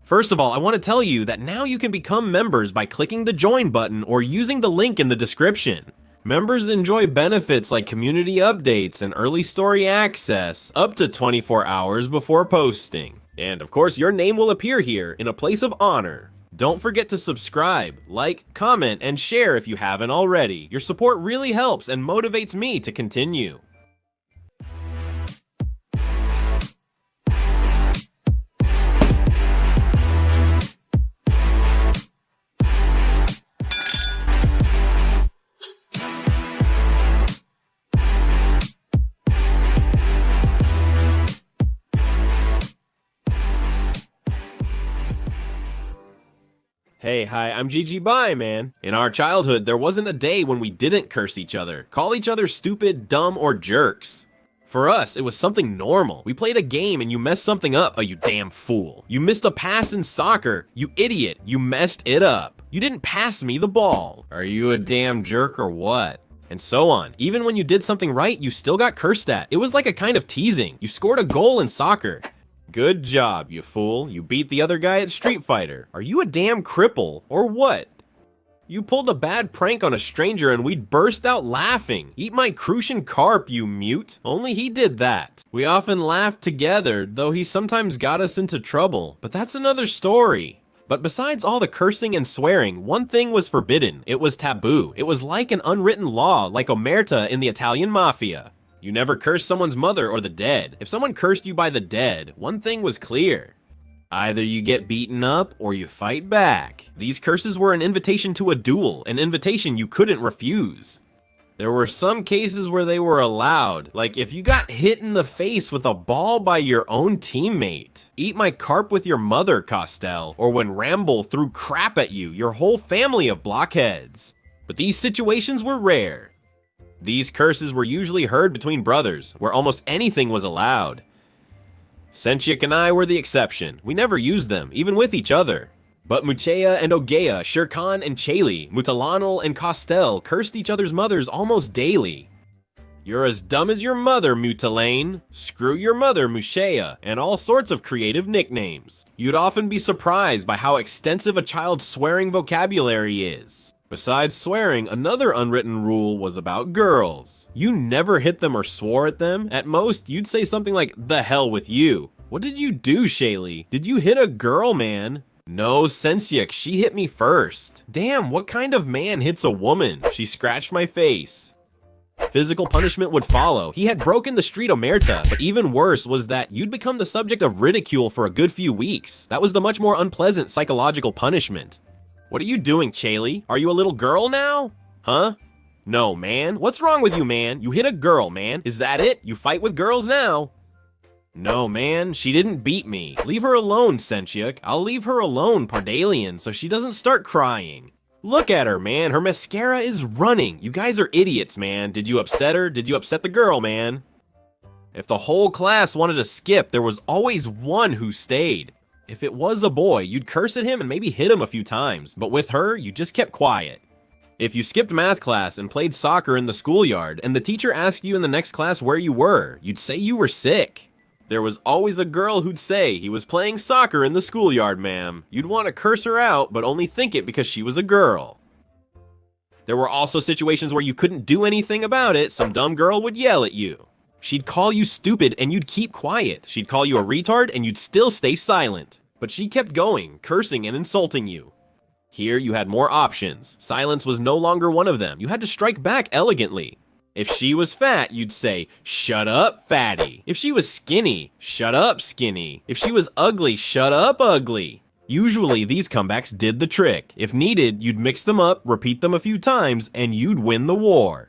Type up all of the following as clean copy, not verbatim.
First of all, I want to tell you that now you can become members by clicking the join button or using the link in the description. Members enjoy benefits like community updates and early story access up to 24 hours before posting. And of course, your name will appear here in a place of honor. Don't forget to subscribe, like, comment, and share if you haven't already. Your support really helps and motivates me to continue. Hey, hi, I'm GG Bye, man. In our childhood, there wasn't a day when we didn't curse each other, call each other stupid, dumb, or jerks. For us, it was something normal. We played a game and you messed something up, oh you damn fool. You missed a pass in soccer, you idiot, you messed it up. You didn't pass me the ball. Are you a damn jerk or what? And so on. Even when you did something right, you still got cursed at. It was like a kind of teasing. You scored a goal in soccer. Good job, you fool. You beat the other guy at Street Fighter. Are you a damn cripple, or what? You pulled a bad prank on a stranger and we'd burst out laughing. Eat my Crucian carp, you mute. Only he did that. We often laughed together, though he sometimes got us into trouble. But that's another story. But besides all the cursing and swearing, one thing was forbidden. It was taboo. It was like an unwritten law, like omerta in the Italian mafia. You never cursed someone's mother or the dead. If someone cursed you by the dead, one thing was clear. Either you get beaten up or you fight back. These curses were an invitation to a duel, an invitation you couldn't refuse. There were some cases where they were allowed, like if you got hit in the face with a ball by your own teammate. Eat my carp with your mother, Costell, or when Ramble threw crap at you, your whole family of blockheads. But these situations were rare. These curses were usually heard between brothers, where almost anything was allowed. Senchik and I were the exception. We never used them, even with each other. But Muchea and Ogea, Shirkan and Chaili, Mutalanal and Costell cursed each other's mothers almost daily. You're as dumb as your mother, Mutalane. Screw your mother, Muchea, and all sorts of creative nicknames. You'd often be surprised by how extensive a child's swearing vocabulary is. Besides swearing, another unwritten rule was about girls. You never hit them or swore at them. At most, you'd say something like, "The hell with you." What did you do, Shaylee? Did you hit a girl, man? No, Sensiak, she hit me first. Damn, what kind of man hits a woman? She scratched my face. Physical punishment would follow. He had broken the street omerta, but even worse was that you'd become the subject of ridicule for a good few weeks. That was the much more unpleasant psychological punishment. What are you doing, Chaili? Are you a little girl now? Huh? No, man. What's wrong with you, man? You hit a girl, man. Is that it? You fight with girls now? No, man. She didn't beat me. Leave her alone, Senchuk. I'll leave her alone, Pardalian, so she doesn't start crying. Look at her, man. Her mascara is running. You guys are idiots, man. Did you upset her? Did you upset the girl, man? If the whole class wanted to skip, there was always one who stayed. If it was a boy, you'd curse at him and maybe hit him a few times, but with her, you just kept quiet. If you skipped math class and played soccer in the schoolyard, and the teacher asked you in the next class where you were, you'd say you were sick. There was always a girl who'd say he was playing soccer in the schoolyard, ma'am. You'd want to curse her out, but only think it because she was a girl. There were also situations where you couldn't do anything about it. Some dumb girl would yell at you. She'd call you stupid and you'd keep quiet. She'd call you a retard and you'd still stay silent. But she kept going, cursing and insulting you. Here you had more options. Silence was no longer one of them. You had to strike back elegantly. If she was fat, you'd say, "Shut up, fatty." If she was skinny, "Shut up, skinny." If she was ugly, "Shut up, ugly." Usually these comebacks did the trick. If needed, you'd mix them up, repeat them a few times, and you'd win the war.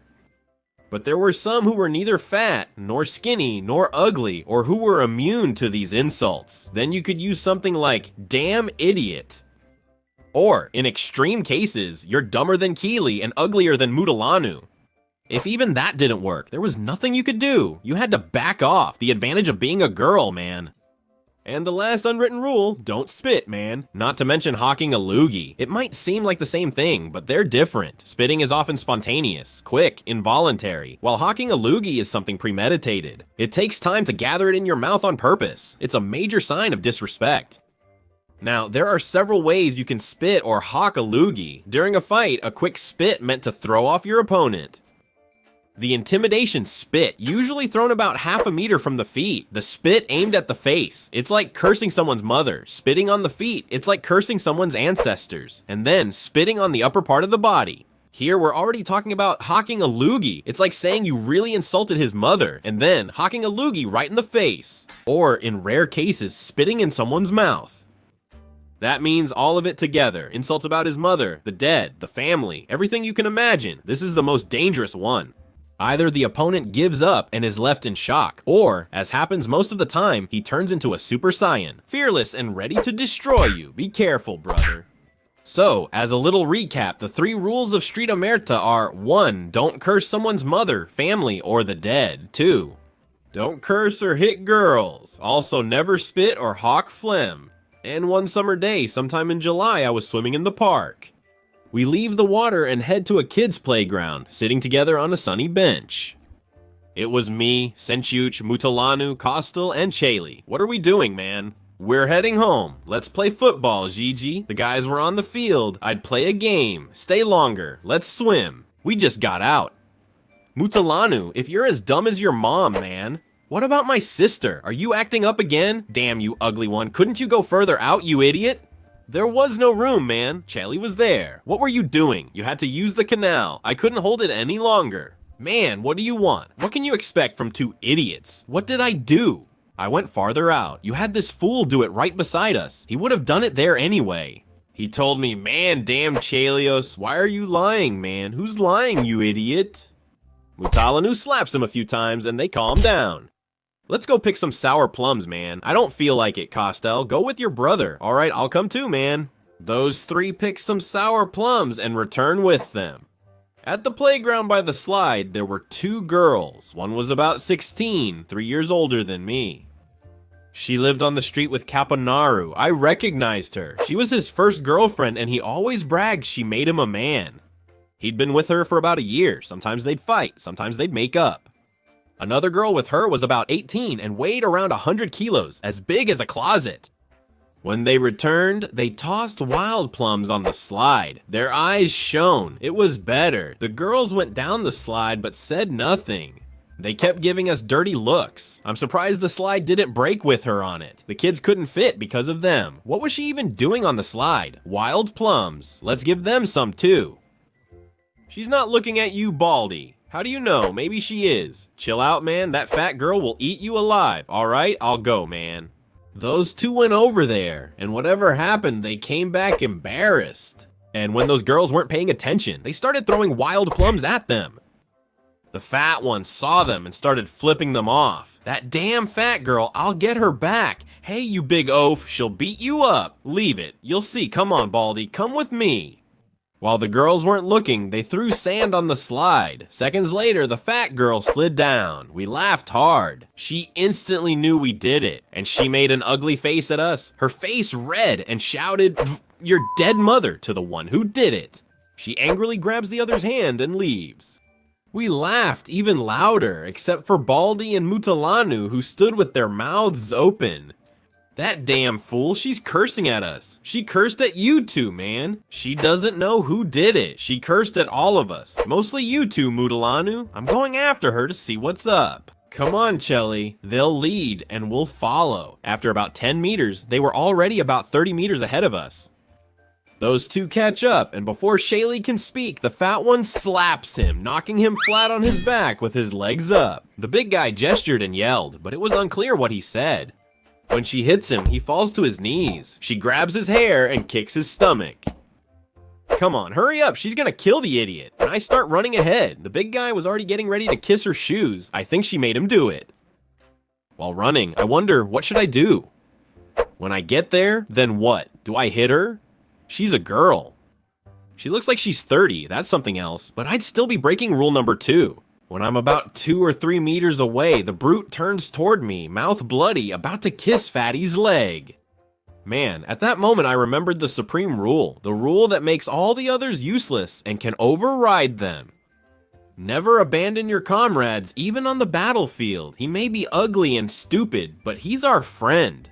But there were some who were neither fat, nor skinny, nor ugly, or who were immune to these insults. Then you could use something like, "Damn idiot." Or, in extreme cases, "You're dumber than Keely and uglier than Mutalanu." If even that didn't work, there was nothing you could do. You had to back off, the advantage of being a girl, man. And the last unwritten rule, don't spit, man. Not to mention hawking a loogie. It might seem like the same thing, but they're different. Spitting is often spontaneous, quick, involuntary, while hawking a loogie is something premeditated. It takes time to gather it in your mouth on purpose. It's a major sign of disrespect. Now, there are several ways you can spit or hawk a loogie. During a fight, a quick spit meant to throw off your opponent. The intimidation spit, usually thrown about half a meter from the feet. The spit aimed at the face. It's like cursing someone's mother. Spitting on the feet, it's like cursing someone's ancestors. And then spitting on the upper part of the body. Here we're already talking about hawking a loogie. It's like saying you really insulted his mother, and then hawking a loogie right in the face. Or, in rare cases, spitting in someone's mouth. That means all of it together. Insults about his mother, the dead, the family, everything you can imagine. This is the most dangerous one. Either the opponent gives up and is left in shock, or, as happens most of the time, he turns into a Super Saiyan, fearless and ready to destroy you. Be careful, brother. So, as a little recap, the 3 rules of Street Omerta are 1. Don't curse someone's mother, family, or the dead. 2. Don't curse or hit girls. Also, never spit or hawk phlegm. And one summer day, sometime in July, I was swimming in the park. We leave the water and head to a kid's playground, sitting together on a sunny bench. It was me, Senchuch, Mutalanu, Kostal, and Chaley. What are we doing, man? We're heading home. Let's play football, Gigi. The guys were on the field. I'd play a game. Stay longer. Let's swim. We just got out. Mutalanu, if you're as dumb as your mom, man. What about my sister? Are you acting up again? Damn, you ugly one. Couldn't you go further out, you idiot? There was no room, man. Chaley was there. What were you doing? You had to use the canal. I couldn't hold it any longer. Man, what do you want? What can you expect from 2 idiots? What did I do? I went farther out. You had this fool do it right beside us. He would have done it there anyway. He told me, man, damn Chalios, why are you lying, man? Who's lying, you idiot? Mutalanu slaps him a few times and they calm down. Let's go pick some sour plums, man. I don't feel like it, Costel. Go with your brother. All right, I'll come too, man. Those 3 pick some sour plums and return with them. At the playground by the slide, there were 2 girls. One was about 16, 3 years older than me. She lived on the street with Kaponaru. I recognized her. She was his first girlfriend, and he always bragged she made him a man. He'd been with her for about a year. Sometimes they'd fight, sometimes they'd make up. Another girl with her was about 18 and weighed around 100 kilos, as big as a closet. When they returned, they tossed wild plums on the slide. Their eyes shone. It was better. The girls went down the slide but said nothing. They kept giving us dirty looks. I'm surprised the slide didn't break with her on it. The kids couldn't fit because of them. What was she even doing on the slide? Wild plums. Let's give them some too. She's not looking at you, Baldy. How do you know? Maybe she is. Chill out, man. That fat girl will eat you alive. All right, I'll go, man. Those 2 went over there, and whatever happened, they came back embarrassed. And when those girls weren't paying attention, they started throwing wild plums at them. The fat one saw them and started flipping them off. That damn fat girl, I'll get her back. Hey, you big oaf, she'll beat you up. Leave it. You'll see. Come on, Baldy. Come with me. While the girls weren't looking, they threw sand on the slide. Seconds later, the fat girl slid down. We laughed hard. She instantly knew we did it, and she made an ugly face at us, her face red, and shouted, "Your dead mother," to the one who did it. She angrily grabs the other's hand and leaves. We laughed even louder, except for Baldy and Mutalanu, who stood with their mouths open. That damn fool, she's cursing at us. She cursed at you 2, man. She doesn't know who did it. She cursed at all of us. Mostly you 2, Mutalanu. I'm going after her to see what's up. Come on, Chelly. They'll lead, and we'll follow. After about 10 meters, they were already about 30 meters ahead of us. Those 2 catch up, and before Shaylee can speak, the fat one slaps him, knocking him flat on his back with his legs up. The big guy gestured and yelled, but it was unclear what he said. When she hits him, he falls to his knees. She grabs his hair and kicks his stomach. Come on, hurry up, she's gonna kill the idiot. And I start running ahead. The big guy was already getting ready to kiss her shoes. I think she made him do it. While running, I wonder, what should I do? When I get there, then what? Do I hit her? She's a girl. She looks like she's 30, that's something else, but I'd still be breaking rule number 2. When I'm about 2 or 3 meters away, the brute turns toward me, mouth bloody, about to kiss Fatty's leg. Man, at that moment I remembered the supreme rule, the rule that makes all the others useless and can override them. Never abandon your comrades, even on the battlefield. He may be ugly and stupid, but he's our friend.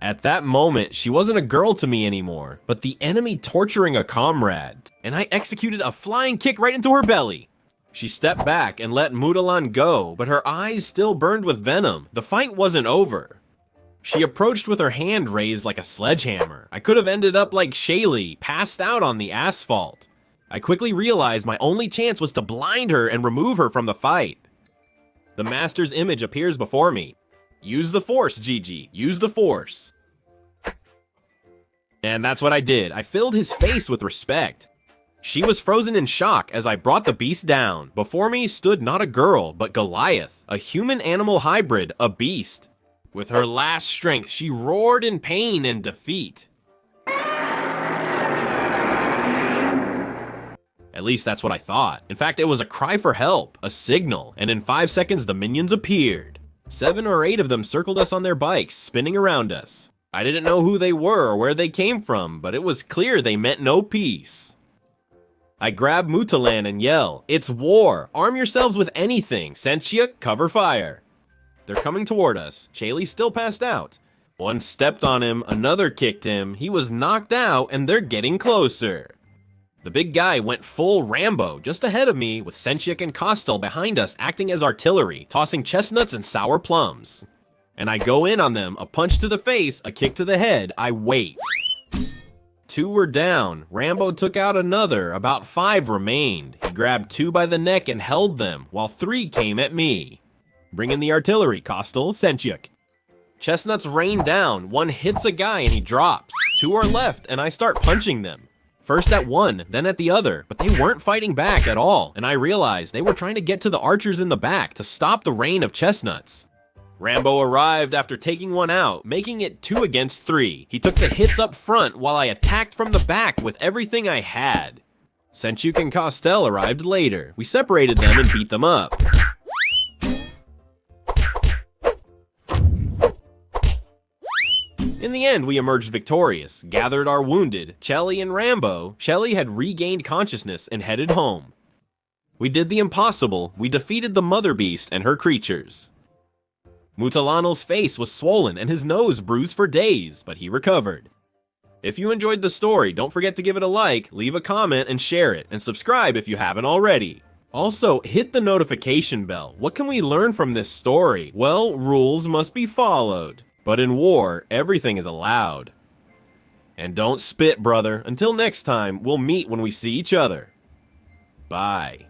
At that moment, she wasn't a girl to me anymore, but the enemy torturing a comrade, and I executed a flying kick right into her belly. She stepped back and let Mutalan go, but her eyes still burned with venom. The fight wasn't over. She approached with her hand raised like a sledgehammer. I could have ended up like Shaylee, passed out on the asphalt. I quickly realized my only chance was to blind her and remove her from the fight. The Master's image appears before me. Use the Force, Gigi. Use the Force. And that's what I did. I filled his face with respect. She was frozen in shock as I brought the beast down. Before me stood not a girl, but Goliath, a human-animal hybrid, a beast. With her last strength, she roared in pain and defeat. At least that's what I thought. In fact, it was a cry for help, a signal, and in 5 seconds the minions appeared. 7 or 8 of them circled us on their bikes, spinning around us. I didn't know who they were or where they came from, but it was clear they meant no peace. I grab Mutalan and yell, "It's war! Arm yourselves with anything! Sentia, cover fire!" They're coming toward us. Shaylee still passed out. One stepped on him, another kicked him, he was knocked out, and they're getting closer. The big guy went full Rambo just ahead of me, with Senchik and Kostel behind us acting as artillery, tossing chestnuts and sour plums. And I go in on them, a punch to the face, a kick to the head, I wait. 2 were down, Rambo took out another, about 5 remained. He grabbed 2 by the neck and held them, while 3 came at me. Bring in the artillery, Kostel, Senchuk. Chestnuts rain down, 1 hits a guy and he drops. 2 are left and I start punching them. First at one, then at the other, but they weren't fighting back at all, and I realized they were trying to get to the archers in the back to stop the rain of chestnuts. Rambo arrived after taking 1 out, making it 2 against 3. He took the hits up front while I attacked from the back with everything I had. Senchuk and Kostel arrived later. We separated them and beat them up. In the end, we emerged victorious, gathered our wounded, Chelly and Rambo. Chelly had regained consciousness and headed home. We did the impossible. We defeated the Mother Beast and her creatures. Mutalanel's face was swollen and his nose bruised for days, but he recovered. If you enjoyed the story, don't forget to give it a like, leave a comment, and share it, and subscribe if you haven't already. Also, hit the notification bell. What can we learn from this story? Well, rules must be followed. But in war, everything is allowed. And don't spit, brother. Until next time, we'll meet when we see each other. Bye.